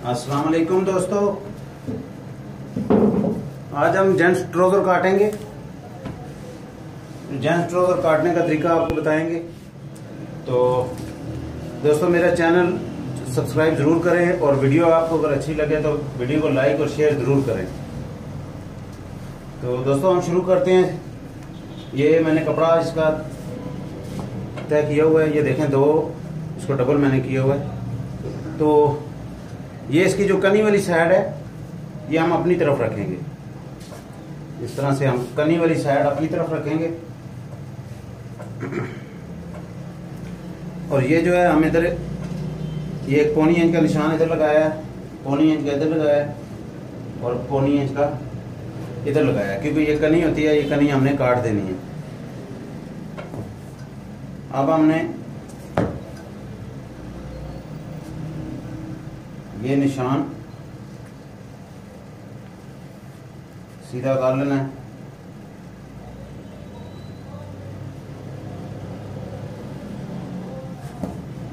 अस्सलाम वालेकुम दोस्तों, आज हम जेंट्स ट्राउजर काटेंगे। जेंट्स ट्राउजर काटने का तरीका आपको बताएंगे। तो दोस्तों मेरा चैनल सब्सक्राइब जरूर करें और वीडियो आपको अगर अच्छी लगे तो वीडियो को लाइक और शेयर जरूर करें। तो दोस्तों हम शुरू करते हैं। ये मैंने कपड़ा इसका तय किया हुआ है, ये देखें दो, इसको डबल मैंने किया हुआ है। तो ये इसकी जो कनी वाली साइड है ये हम अपनी तरफ रखेंगे। इस तरह से हम कनी वाली साइड अपनी तरफ रखेंगे और ये जो है हम इधर ये 1 इंच का निशान इधर लगाया है, 1 इंच का इधर लगाया है और 1 इंच का इधर लगाया है, क्योंकि ये कनी होती है, ये कनी हमने काट देनी है। अब हमने ये निशान सीधा कर लेना है।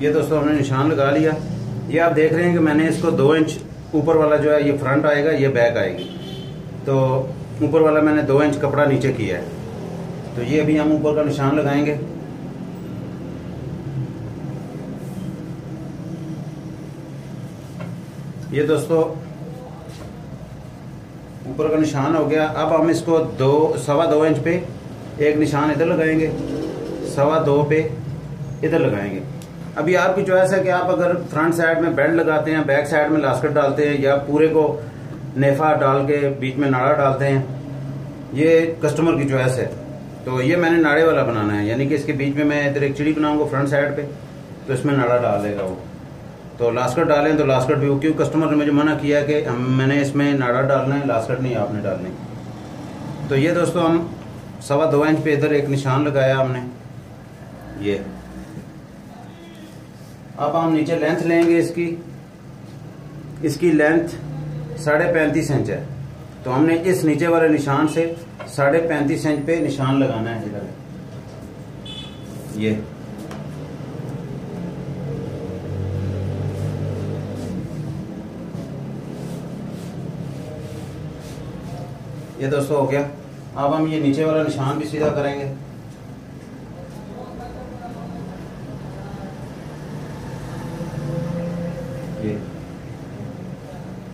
ये दोस्तों हमने निशान लगा लिया। ये आप देख रहे हैं कि मैंने इसको 2 इंच ऊपर वाला जो है ये फ्रंट आएगा, ये बैक आएगी। तो ऊपर वाला मैंने 2 इंच कपड़ा नीचे किया है। तो ये अभी हम ऊपर का निशान लगाएंगे। ये दोस्तों ऊपर का निशान हो गया। अब हम इसको 2.25 इंच पे एक निशान इधर लगाएंगे, 2.25 पे इधर लगाएंगे। अभी आपकी चॉइस है कि आप अगर फ्रंट साइड में बेल्ट लगाते हैं, बैक साइड में लास्केट डालते हैं, या पूरे को नेफा डाल के बीच में नाड़ा डालते हैं, ये कस्टमर की चॉइस है। तो ये मैंने नाड़े वाला बनाना है, यानी कि इसके बीच में मैं इधर एक चिड़ी बनाऊंगा फ्रंट साइड पे, तो इसमें नाड़ा डाल देगा वो। तो लास्केट डालें तो लास्केट भी, क्योंकि कस्टमर ने मुझे मना किया कि मैंने इसमें नाड़ा डालना है, लास्केट नहीं आपने डालनी। तो ये दोस्तों हम 2.25 इंच पे इधर एक निशान लगाया हमने ये। अब हम नीचे लेंथ लेंगे इसकी लेंथ 35.5 इंच है। तो हमने इस नीचे वाले निशान से 35.5 इंच पे निशान लगाना है इधर ये दोस्तों हो गया। अब हम ये नीचे वाला निशान भी सीधा करेंगे। ये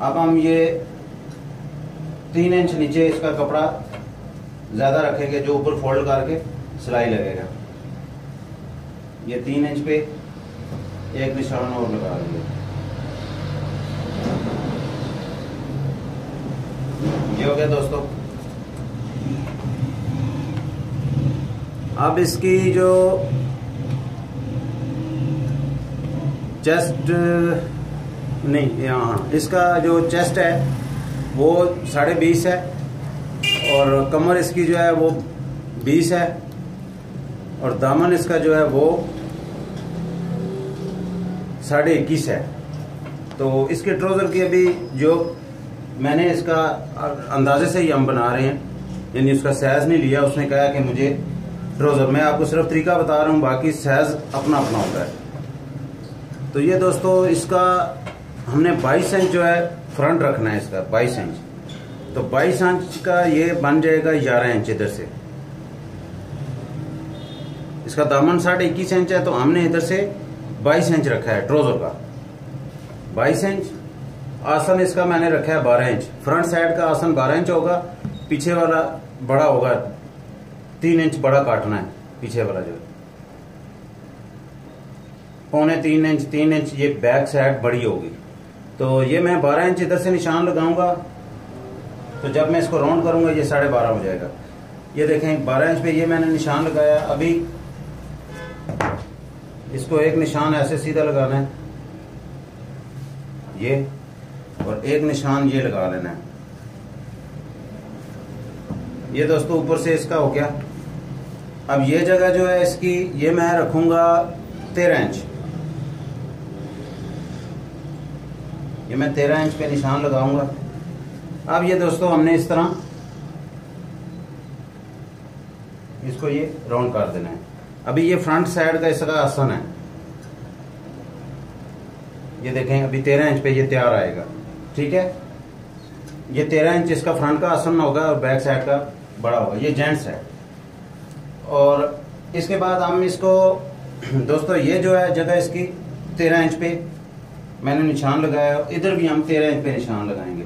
अब हम ये 3 इंच नीचे इसका कपड़ा ज्यादा रखेंगे, जो ऊपर फोल्ड करके सिलाई लगेगा। ये 3 इंच पे एक निशान और लगा देंगे। ये हो गया दोस्तों। अब इसकी जो चेस्ट नहीं, यहाँ इसका जो चेस्ट है वो 20.5 है और कमर इसकी जो है वो 20 है और दामन इसका जो है वो 21.5 है। तो इसके ट्राउजर की अभी जो मैंने इसका अंदाजे से ही हम बना रहे हैं, यानी उसका साइज नहीं लिया। उसने कहा कि मुझे ट्राउजर, मैं आपको सिर्फ तरीका बता रहा हूँ, बाकी साइज अपना अपना होता है। तो ये दोस्तों इसका हमने 22 इंच जो है फ्रंट रखना है, इसका 22 इंच। तो 22 इंच का ये बन जाएगा 11 इंच इधर से। इसका दामन 21.5 इंच है, तो हमने इधर से 22 इंच रखा है ट्राउजर का, 22 इंच। आसन इसका मैंने रखा है 12 इंच। फ्रंट साइड का आसन 12 इंच होगा, पीछे वाला बड़ा होगा, 3 इंच बड़ा काटना है पीछे वाला जो 3.25 इंच, 3 इंच ये बैक साइड बड़ी होगी। तो ये मैं 12 इंच इधर से निशान लगाऊंगा। तो जब मैं इसको राउंड करूंगा ये 12.5 हो जाएगा। ये देखें 12 इंच पे ये मैंने निशान लगाया। अभी इसको एक निशान ऐसे सीधा लगाना है ये, और एक निशान ये लगा लेना है। ये दोस्तों ऊपर से इसका हो गया। अब ये जगह जो है इसकी, ये मैं रखूंगा 13 इंच। ये मैं 13 इंच पे निशान लगाऊंगा। अब ये दोस्तों हमने इस तरह इसको ये राउंड कर देना है। अभी ये फ्रंट साइड का इसका आसन है, ये देखें अभी 13 इंच पे ये तैयार आएगा। ठीक है, ये 13 इंच इसका फ्रंट का आसन होगा और बैक साइड का बड़ा होगा। ये जेंट्स है। और इसके बाद हम इसको दोस्तों ये जो है जगह इसकी 13 इंच पे मैंने निशान लगाया, इधर भी हम 13 इंच पे निशान लगाएंगे।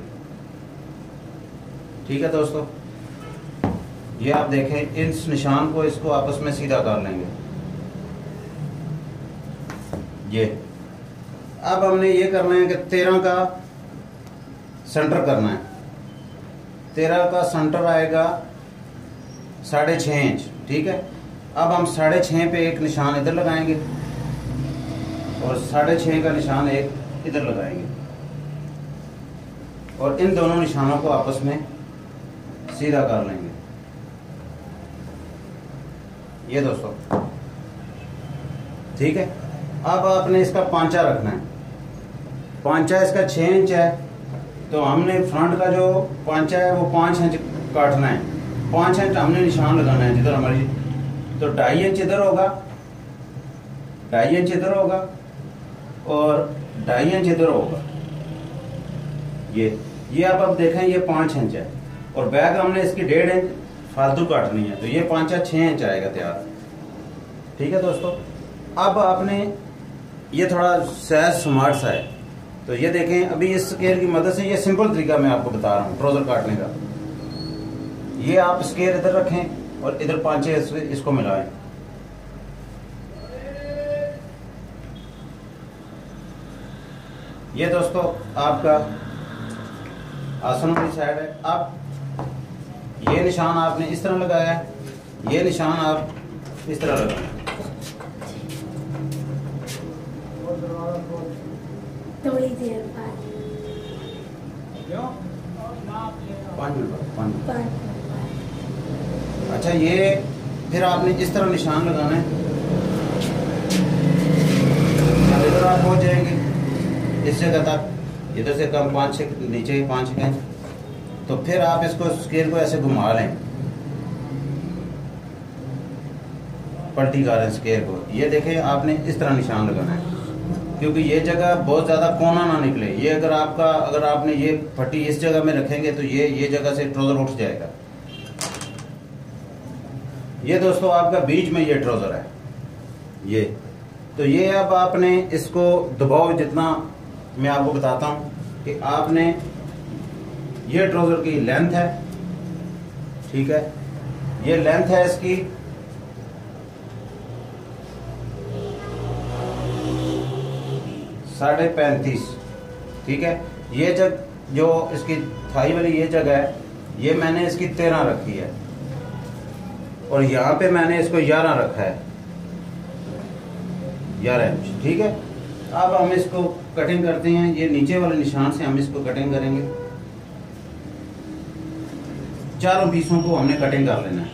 ठीक है दोस्तों, ये आप देखें इस निशान को इसको आपस में सीधा कर लेंगे। ये अब हमने ये करना है कि 13 का सेंटर करना है। 13 का सेंटर आएगा 6.5 इंच। ठीक है, अब हम 6.5 पे एक निशान इधर लगाएंगे और 6.5 का निशान एक इधर लगाएंगे और इन दोनों निशानों को आपस में सीधा कर लेंगे। ये दोस्तों ठीक है। अब आपने इसका पांचा रखना है। पांचा इसका 6 इंच है, तो हमने फ्रंट का जो पांचा है वो 5 इंच काटना है। 5 इंच हमने निशान लगाना है जिधर हमारी, तो 2.5 इंच इधर होगा, 2.5 इंच इधर होगा और 2.5 इंच इधर होगा। ये अब देखें ये 5 इंच है और बैक हमने इसकी 1.5 इंच फालतू काटनी है, तो ये पांचा 6 इंच आएगा तैयार। ठीक है दोस्तों, अब आपने ये थोड़ा सहज स्मार्ट सा है, तो ये देखें अभी इस स्केल की मदद से, ये सिंपल तरीका मैं आपको बता रहा हूँ ट्राउजर काटने का। ये आप स्केल इधर रखें और इधर पांचे इसको मिलाएं। ये दोस्तों आपका आसन वाली साइड है। अब ये निशान आपने इस तरह लगाया है, ये निशान आप इस तरह लगाएं। थोड़ी देर बाद, 5 मिनट बाद। अच्छा, ये फिर आपने इस तरह निशान लगाना है। अब इधर आप पहुंच जाएंगे इस जगह तक, इधर से कम 5-6 नीचे 5 इंच, तो फिर आप इसको स्केल को ऐसे घुमा लें, पलटी करें स्केल को। ये देखें आपने इस तरह निशान लगाना है, क्योंकि ये जगह बहुत ज्यादा कोना ना निकले। ये अगर आपने ये पट्टी इस जगह में रखेंगे तो ये जगह से ट्राउजर उठ जाएगा। ये दोस्तों आपका बीच में ये ट्राउजर है ये, तो ये अब आपने इसको दबाव जितना मैं आपको बताता हूं कि आपने, ये ट्राउजर की लेंथ है। ठीक है, ये लेंथ है इसकी 35.5। ठीक है, ये जो इसकी थाई वाली ये जगह है, ये मैंने इसकी 13 रखी है और यहाँ पे मैंने इसको 11 रखा है, 11 इंच। ठीक है, अब हम इसको कटिंग करते हैं। ये नीचे वाले निशान से हम इसको कटिंग करेंगे। चारों पीसों को हमने कटिंग कर लेना है।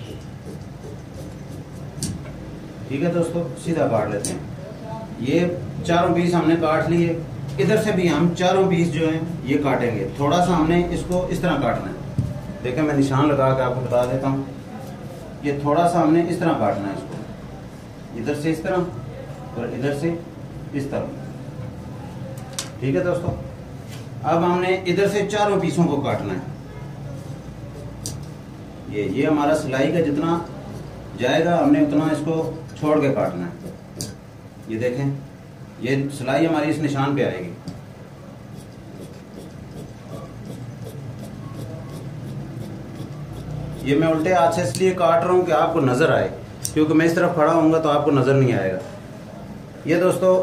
ठीक है दोस्तों, सीधा काट लेते हैं। ये चारों पीस हमने काट लिए। इधर से भी हम चारों पीस जो हैं ये काटेंगे। थोड़ा सा हमने इसको इस तरह काटना है। देखें मैं निशान लगा के आपको बता देता हूँ। ये थोड़ा सा हमने इस तरह काटना है इसको, इधर से इस तरह और इधर से इस तरह। ठीक है दोस्तों, अब हमने इधर से चारों पीसों को काटना है। ये हमारा सिलाई का जितना जाएगा हमने उतना इसको छोड़ के काटना है। ये देखें, ये सिलाई हमारी इस निशान पे आएगी। ये मैं उल्टे हाथ से इसलिए काट रहा हूं कि आपको नजर आए, क्योंकि मैं इस तरफ खड़ा होऊंगा तो आपको नजर नहीं आएगा। ये दोस्तों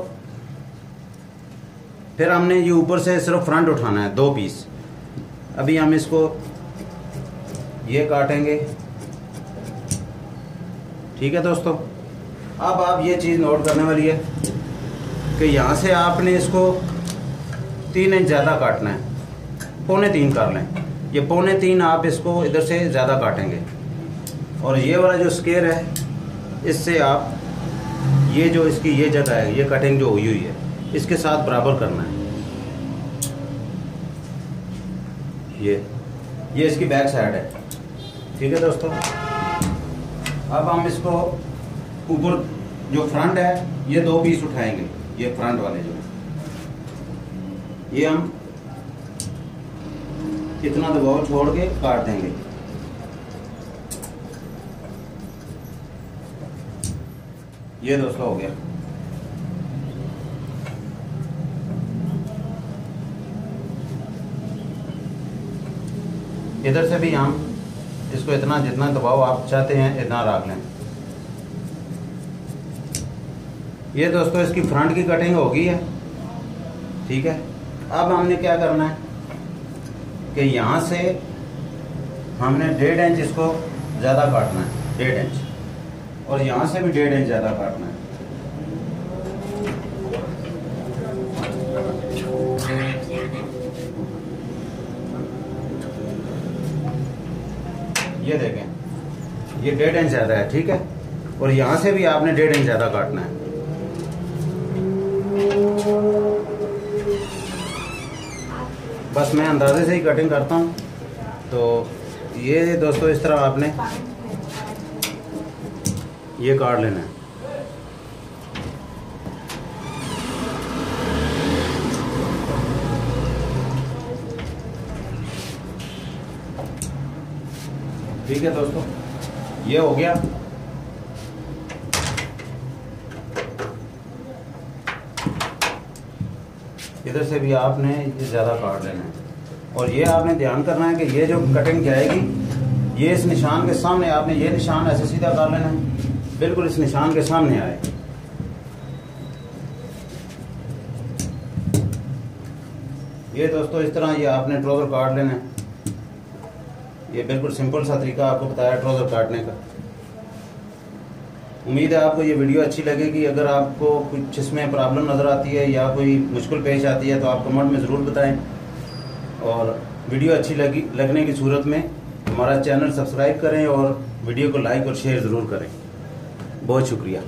फिर हमने ये ऊपर से सिर्फ फ्रंट उठाना है, 2 पीस। अभी हम इसको ये काटेंगे। ठीक है दोस्तों, अब आप ये चीज नोट करने वाली है कि यहाँ से आपने इसको 3 इंच ज्यादा काटना है, 2.25 कर लें। ये 2.25 आप इसको इधर से ज्यादा काटेंगे और ये वाला जो स्केयर है इससे आप ये जो इसकी ये जगह है, ये कटिंग जो हुई है इसके साथ बराबर करना है। ये इसकी बैक साइड है। ठीक है दोस्तों, अब हम इसको ऊपर जो फ्रंट है ये 2 पीस उठाएंगे, ये फ्रंट वाले जो, ये हम इतना दबाव छोड़ के काट देंगे। ये दोस्तों हो गया। इधर से भी हम इसको इतना, जितना दबाव आप चाहते हैं इतना रख लें। ये दोस्तों इसकी फ्रंट की कटिंग हो गई है, ठीक है। अब हमने क्या करना है कि यहाँ से हमने 1.5 इंच इसको ज़्यादा काटना है, 1.5 इंच, और यहाँ से भी 1.5 इंच ज़्यादा काटना है। ये देखें, ये 1.5 इंच ज़्यादा है, ठीक है। और यहाँ से भी आपने 1.5 इंच ज़्यादा काटना है। बस मैं अंदाजे से ही कटिंग करता हूँ। तो ये दोस्तों इस तरह आपने ये काट लेना है। ठीक है दोस्तों, ये हो गया। इधर से भी आपने ये ज़्यादा काट लेना है। और ये आपने ध्यान करना है कि ये जो कटिंग जाएगी, ये इस निशान के सामने, आपने ये निशान ऐसे सीधा कर लेना है, बिल्कुल इस निशान के सामने आए। ये दोस्तों इस तरह ये आपने ट्राउज़र काट लेना है। ये बिल्कुल सिंपल सा तरीका आपको बताया ट्राउज़र काटने का। उम्मीद है आपको ये वीडियो अच्छी लगेगी। अगर आपको कुछ इसमें प्रॉब्लम नज़र आती है या कोई मुश्किल पेश आती है तो आप कमेंट में ज़रूर बताएं। और वीडियो अच्छी लगने की सूरत में हमारा चैनल सब्सक्राइब करें और वीडियो को लाइक और शेयर ज़रूर करें। बहुत शुक्रिया।